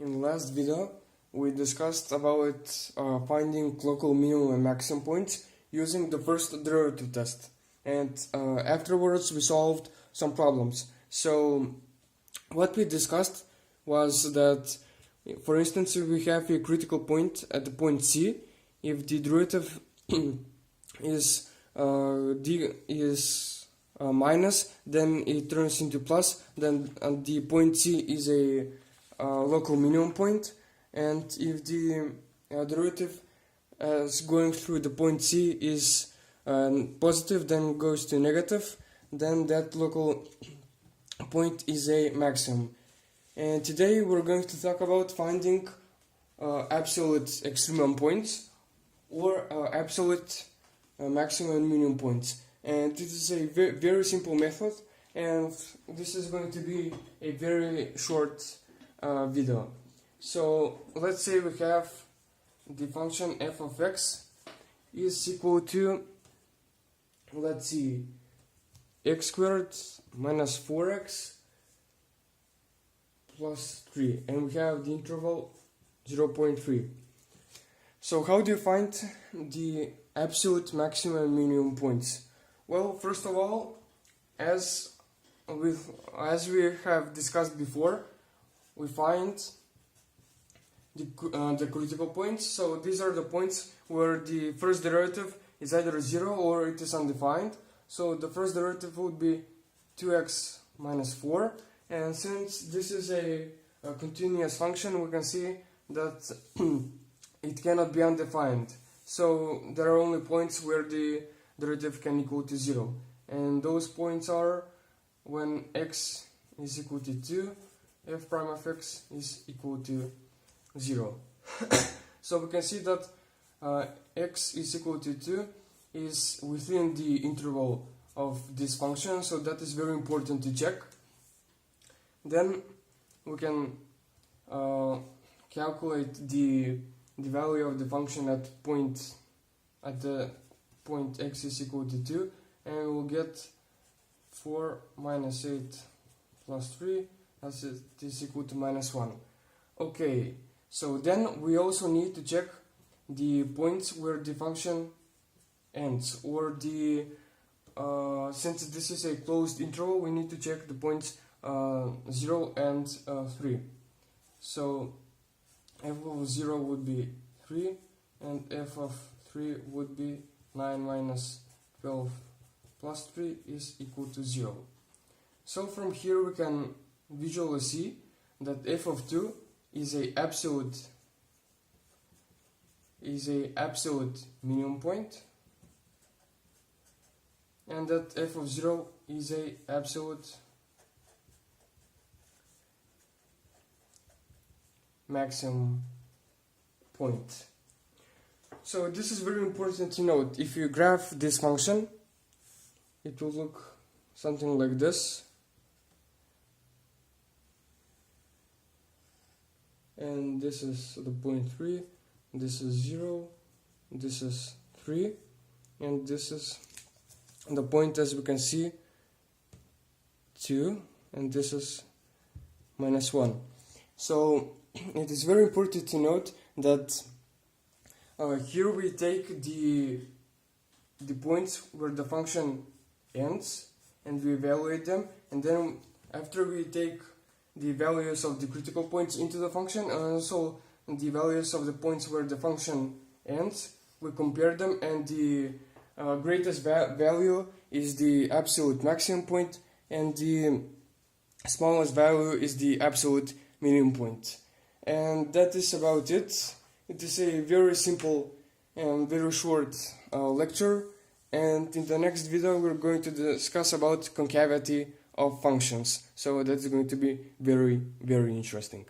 In the last video, we discussed about finding local minimum and maximum points using the first derivative test, and afterwards we solved some problems. So what we discussed was that, for instance, if we have a critical point at the point C, if the derivative is minus, then it turns into plus, then the point C is a local minimum point, and if the derivative as going through the point C is positive, then goes to negative, then that local point is a maximum. And today we're going to talk about finding absolute extremum points or absolute maximum and minimum points. And this is a very simple method, and this is going to be a very short video. So let's say we have the function f of x is equal to, let's see, x squared minus 4x plus 3, and we have the interval 0.3. So how do you find the absolute maximum and minimum points? Well, first of all, as we have discussed before, we find the critical points. So these are the points where the first derivative is either 0 or it is undefined. So the first derivative would be 2x minus 4, and since this is a continuous function, we can see that it cannot be undefined. So there are only points where the derivative can equal to 0, and those points are when x is equal to 2, f prime of x is equal to 0. So we can see that x is equal to 2 is within the interval of this function, so that is very important to check. Then we can calculate the value of the function at the point x is equal to 2, and we'll get 4 minus 8 plus 3, as it is equal to minus 1. Okay, so then we also need to check the points where the function ends, or the since this is a closed interval, we need to check the points 0 and 3. So f of 0 would be 3, and f of 3 would be 9 minus 12 plus 3 is equal to 0. So from here we can visually see that f of 2 is a absolute minimum point, and that f of 0 is a absolute maximum point. So this is very important to note. If you graph this function, it will look something like this, and this is the point 3, this is 0, this is 3, and this is the point, as we can see, 2, and this is minus 1. So it is very important to note that here we take the points where the function ends and we evaluate them, and then after we take the values of the critical points into the function and also the values of the points where the function ends, we compare them, and the greatest value is the absolute maximum point, and the smallest value is the absolute minimum point. And that is about it. It is a very simple and very short lecture, and in the next video we're going to discuss about concavity of functions. So that's going to be very, very interesting.